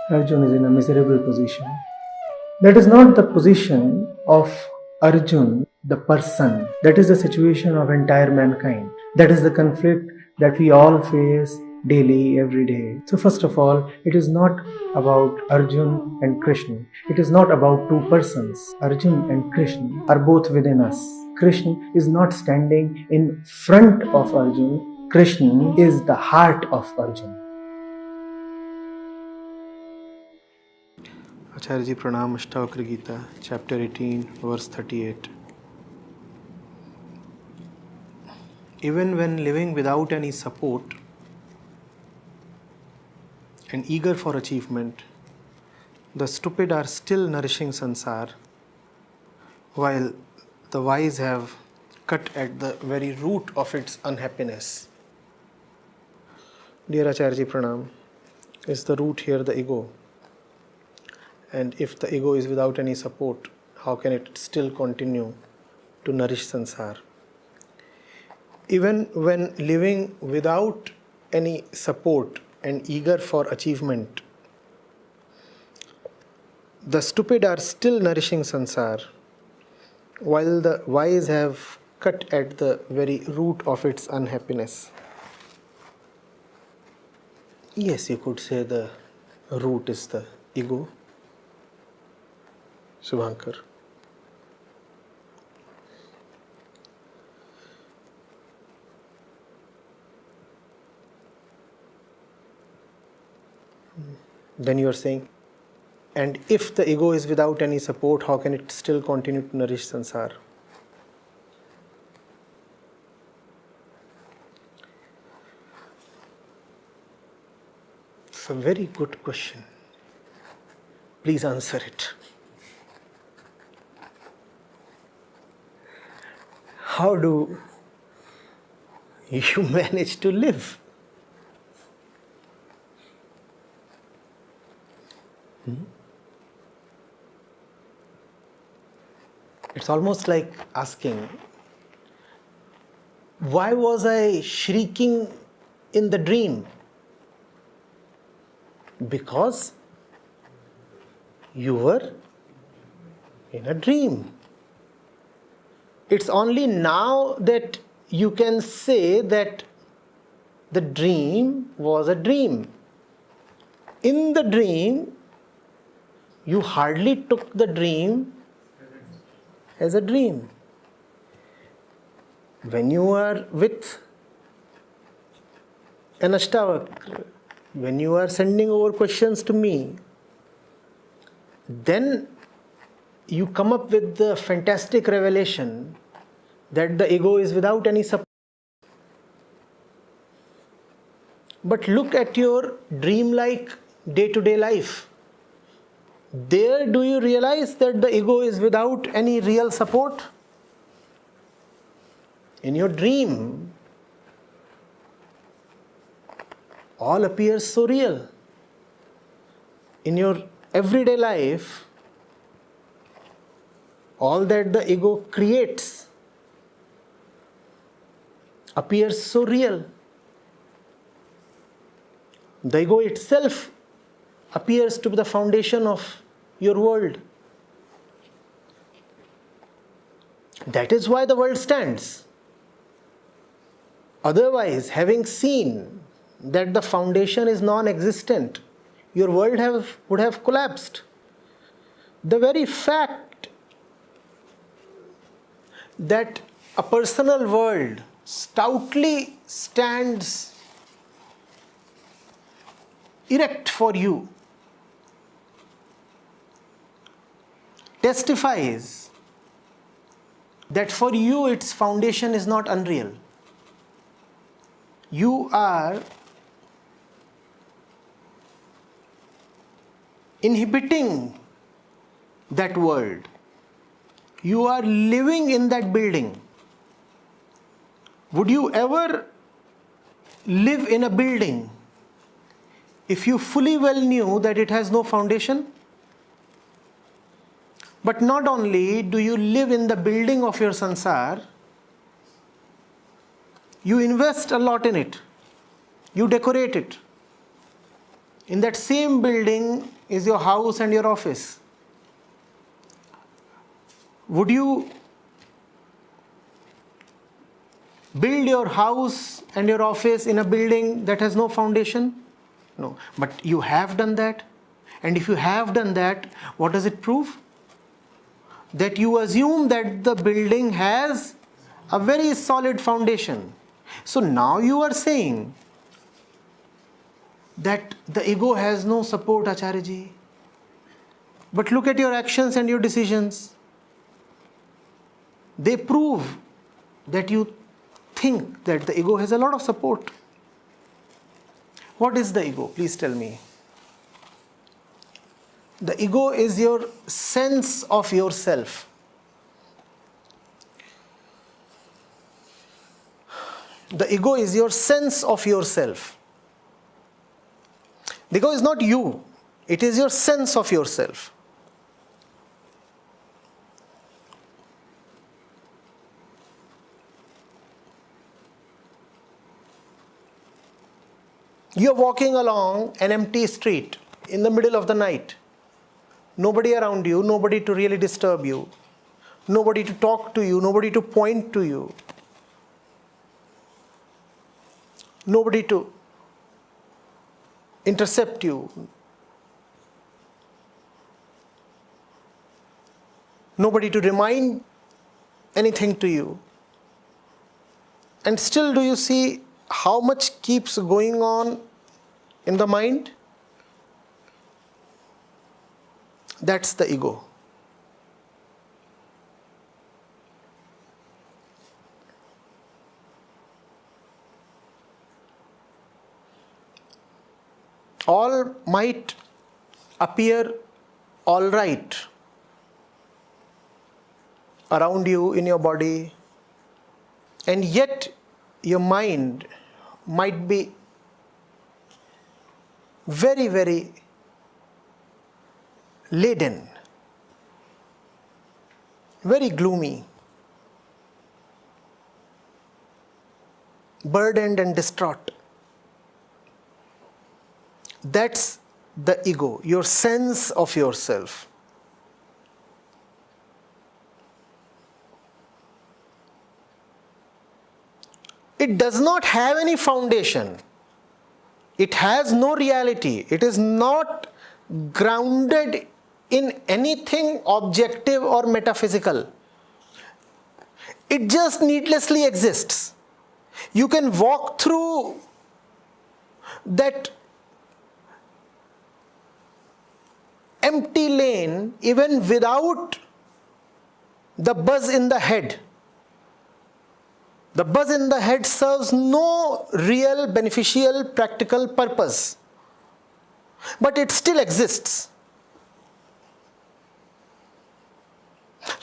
Arjun is in a miserable position. That is not the position of Arjun, the person. That is the situation of entire mankind. That is the conflict that we all face daily, every day. So first of all, it is not about Arjun and Krishna. It is not about two persons. Arjun and Krishna are both within us. Krishna is not standing in front of Arjun. Krishna is the heart of Arjun. Acharya Ji Pranam, Ashtavakra Gita, chapter 18, verse 38. Even when living without any support and eager for achievement, the stupid are still nourishing samsara, while the wise have cut at the very root of its unhappiness. Dear Acharya Ji Pranam, is the root here the ego? And if the ego is without any support, how can it still continue to nourish samsara? Even when living without any support and eager for achievement, the stupid are still nourishing samsara, while the wise have cut at the very root of its unhappiness. Yes, you could say the root is the ego. Shubhankar. Then you are saying, and if the ego is without any support, how can it still continue to nourish samsara? It's a very good question. Please answer it. How do you manage to live? It's almost like asking, why was I shrieking in the dream? Because you were in a dream. It's only now that you can say that the dream was a dream. In the dream, you hardly took the dream as a dream. When you are with an Ashtavakra, when you are sending over questions to me, then you come up with the fantastic revelation that the ego is without any support. But look at your dreamlike day-to-day life. There, do you realize that the ego is without any real support? In your dream, all appears so real. In your everyday life, all that the ego creates appears so real. The ego itself appears to be the foundation of your world. That is why the world stands. Otherwise, having seen that the foundation is non-existent, your world would have collapsed. The very fact that a personal world stoutly stands erect for you testifies that for you its foundation is not unreal. You are inhabiting that world. You are living in that building. Would you ever live in a building if you fully well knew that it has no foundation? But not only do you live in the building of your samsara, you invest a lot in it. You decorate it. In that same building is your house and your office. Would you build your house and your office in a building that has no foundation? No. But you have done that. And if you have done that, what does it prove? That you assume that the building has a very solid foundation. So now you are saying that the ego has no support, Acharyaji. But look at your actions and your decisions. They prove that you think that the ego has a lot of support. What is the ego? Please tell me. The ego is your sense of yourself. The ego is your sense of yourself. The ego is not you. It is your sense of yourself. You are walking along an empty street in the middle of the night. Nobody around you, nobody to really disturb you, nobody to talk to you, nobody to point to you, nobody to intercept you, nobody to remind anything to you. And still, do you see how much keeps going on in the mind? That's the ego. All might appear all right around you in your body, and yet your mind might be very, very laden, very gloomy, burdened and distraught. That's the ego, your sense of yourself. It does not have any foundation. It has no reality. It is not grounded in anything objective or metaphysical. It just needlessly exists. You can walk through that empty lane even without the buzz in the head. The buzz in the head serves no real, beneficial, practical purpose. But it still exists.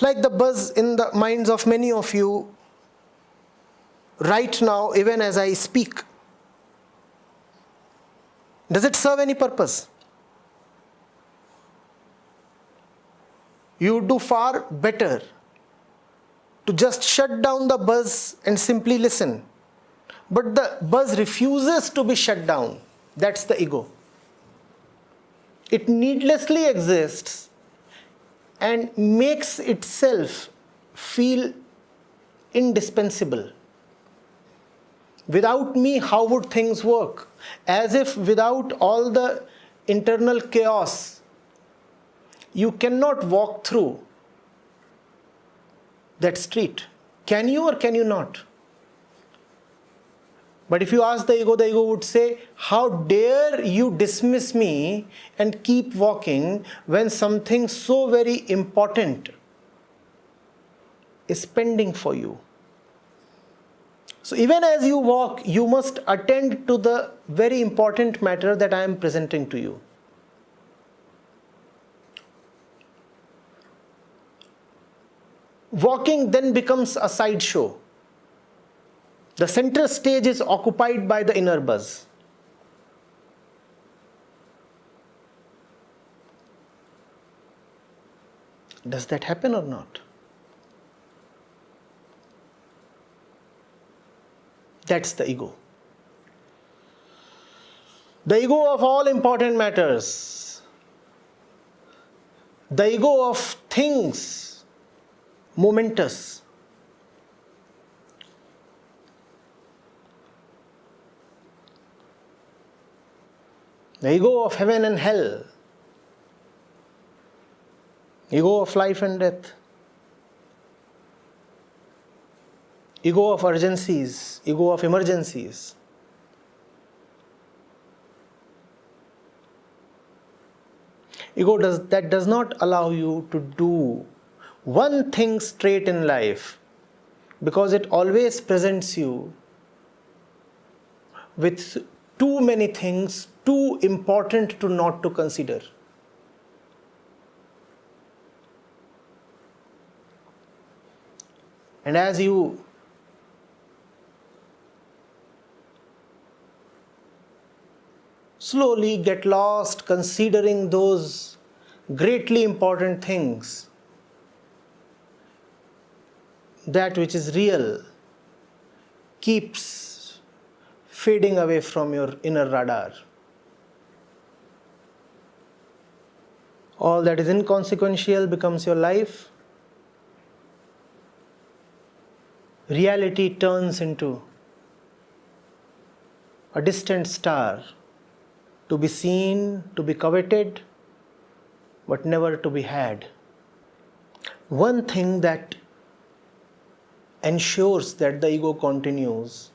Like the buzz in the minds of many of you right now, even as I speak. Does it serve any purpose? You would do far better to just shut down the buzz and simply listen. But the buzz refuses to be shut down. That's the ego. It needlessly exists and makes itself feel indispensable. Without me, how would things work? As if without all the internal chaos, you cannot walk through that street. Can you or can you not? But if you ask the ego would say, how dare you dismiss me and keep walking when something so very important is pending for you? So even as you walk, you must attend to the very important matter that I am presenting to you. Walking then becomes a sideshow. The center stage is occupied by the inner buzz. Does that happen or not? That's the ego. The ego of all important matters. The ego of things momentous. The ego of heaven and hell. Ego of life and death. Ego of urgencies. Ego of emergencies. Ego does not allow you to do one thing straight in life, because it always presents you with too many things too important to not to consider. And as you slowly get lost considering those greatly important things, that which is real keeps fading away from your inner radar. All that is inconsequential becomes your life. Reality turns into a distant star, to be seen, to be coveted, but never to be had. One thing that ensures that the ego continues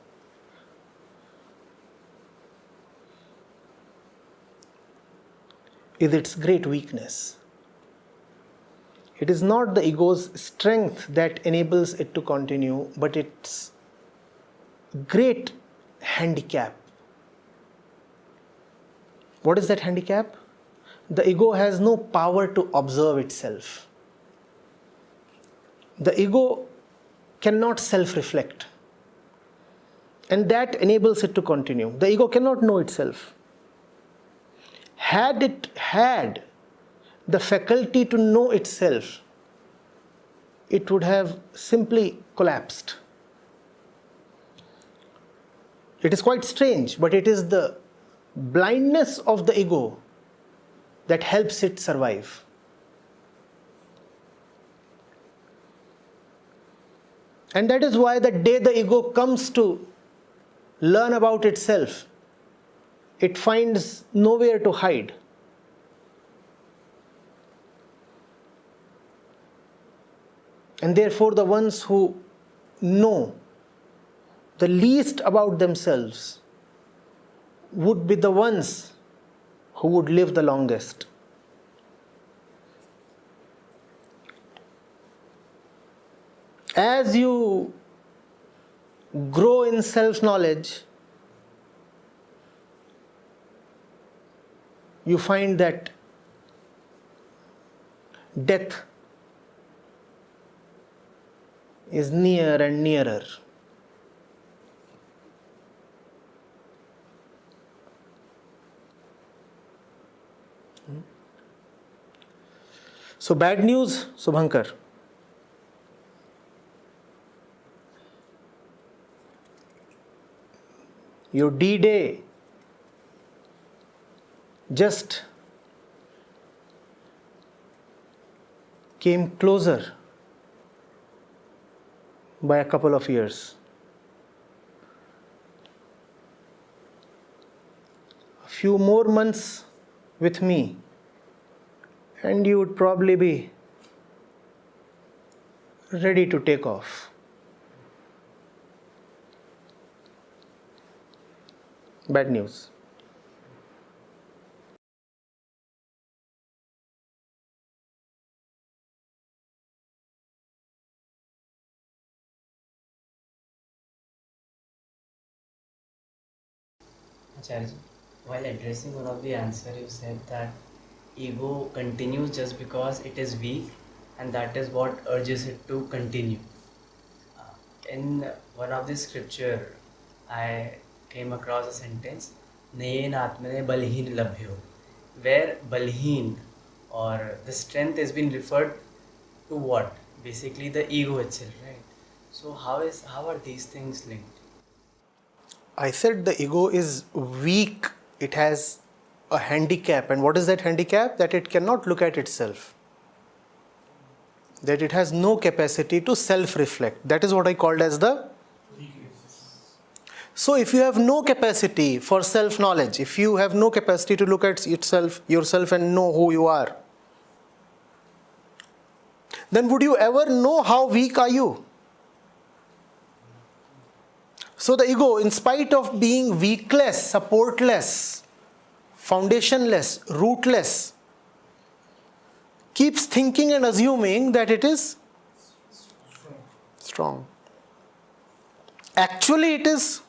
is its great weakness. It is not the ego's strength that enables it to continue, but its great handicap. What is that handicap? The ego has no power to observe itself. The ego cannot self-reflect, and that enables it to continue. The ego cannot know itself. Had it had the faculty to know itself, it would have simply collapsed. It is quite strange, but it is the blindness of the ego that helps it survive. And that is why the day the ego comes to learn about itself, it finds nowhere to hide. And therefore, the ones who know the least about themselves would be the ones who would live the longest. As you grow in self-knowledge, you find that death is near and nearer. So bad news, Subhankar. Your D-Day just came closer by a couple of years. A few more months with me, and you would probably be ready to take off. Bad news. Acharya, while addressing one of the answer, you said that ego continues just because it is weak, and that is what urges it to continue. In one of the scripture, I came across a sentence, Nayen Atmane Balhin Labhyo, where Balhin or the strength has been referred to what? Basically the ego itself, right? So how are these things linked? I said the ego is weak it has a handicap. And what is that handicap? That it cannot look at itself. That it has no capacity to self-reflect. That is what I called as the... So if you have no capacity for self-knowledge, if you have no capacity to look at yourself and know who you are, then would you ever know how weak are you? So the ego, in spite of being weakless, supportless, foundationless, rootless, keeps thinking and assuming that it is strong. Actually it is,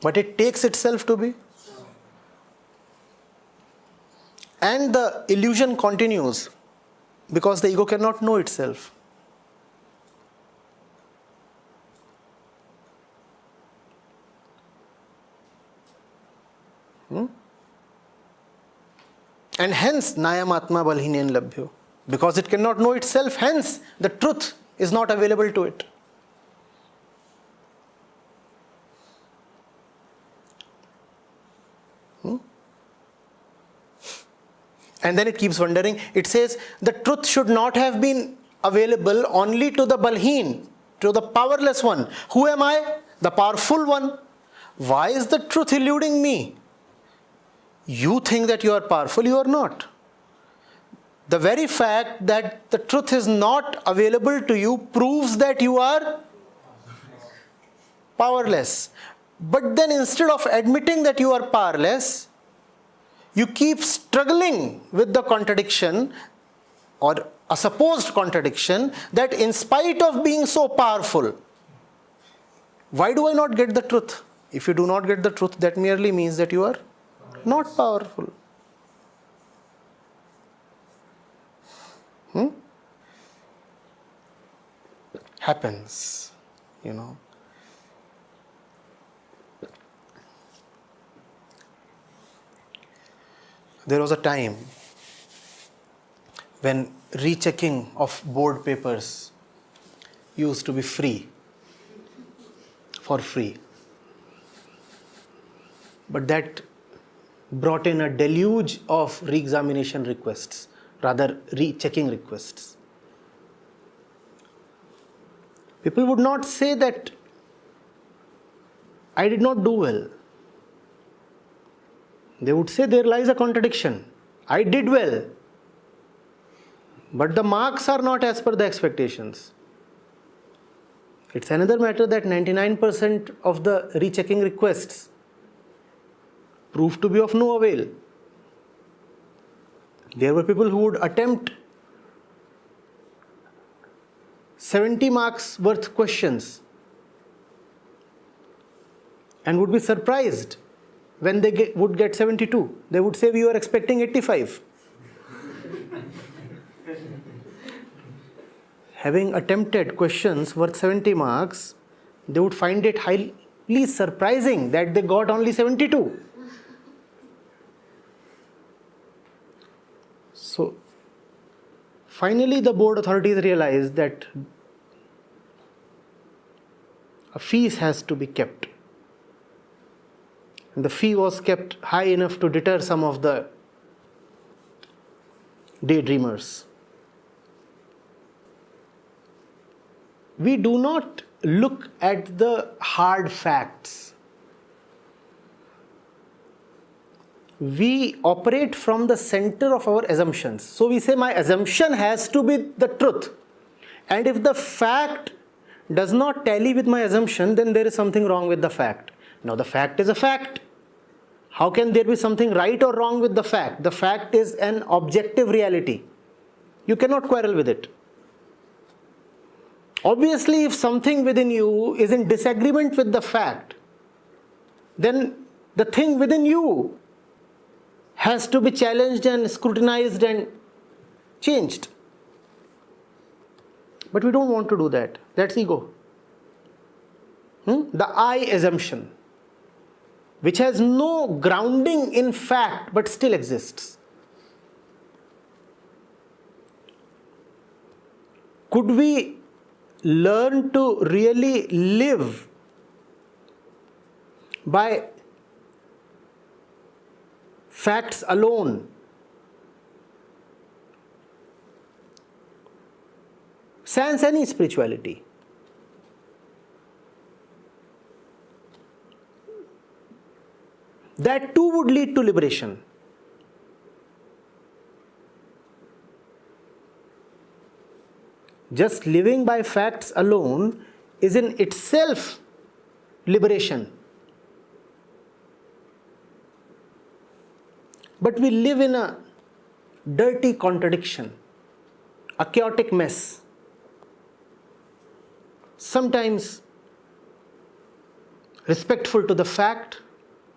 but it takes itself to be. And the illusion continues because the ego cannot know itself. And hence, Nayam Atma Balhinyan Labhyo. Because it cannot know itself, hence the truth is not available to it. And then it keeps wondering. It says the truth should not have been available only to the Balhin, to the powerless one. Who am I? The powerful one. Why is the truth eluding me? You think that you are powerful, you are not. The very fact that the truth is not available to you proves that you are powerless. But then instead of admitting that you are powerless, you keep struggling with the contradiction or a supposed contradiction that in spite of being so powerful, why do I not get the truth? If you do not get the truth, that merely means that you are not powerful. Happens, There was a time when rechecking of board papers used to be free, for free. But that brought in a deluge of re-examination requests, rather rechecking requests. People would not say that I did not do well. They would say there lies a contradiction. I did well, but the marks are not as per the expectations. It's another matter that 99% of the rechecking requests proved to be of no avail. There were people who would attempt 70 marks worth questions and would be surprised when they would get 72. They would say, we were expecting 85. Having attempted questions worth 70 marks, they would find it highly surprising that they got only 72. So, finally the board authorities realized that a fees has to be kept. And the fee was kept high enough to deter some of the daydreamers. We do not look at the hard facts. We operate from the center of our assumptions. So we say my assumption has to be the truth. And if the fact does not tally with my assumption, then there is something wrong with the fact. Now the fact is a fact. How can there be something right or wrong with the fact? The fact is an objective reality. You cannot quarrel with it. Obviously, if something within you is in disagreement with the fact, then the thing within you has to be challenged and scrutinized and changed. But we don't want to do that. That's ego. The I assumption, which has no grounding in fact but still exists. Could we learn to really live by facts alone. Sans any spirituality. That too would lead to liberation. Just living by facts alone is in itself liberation. But we live in a dirty contradiction, a chaotic mess. Sometimes respectful to the fact,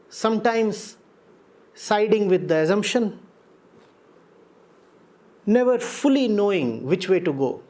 sometimes siding with the assumption, never fully knowing which way to go.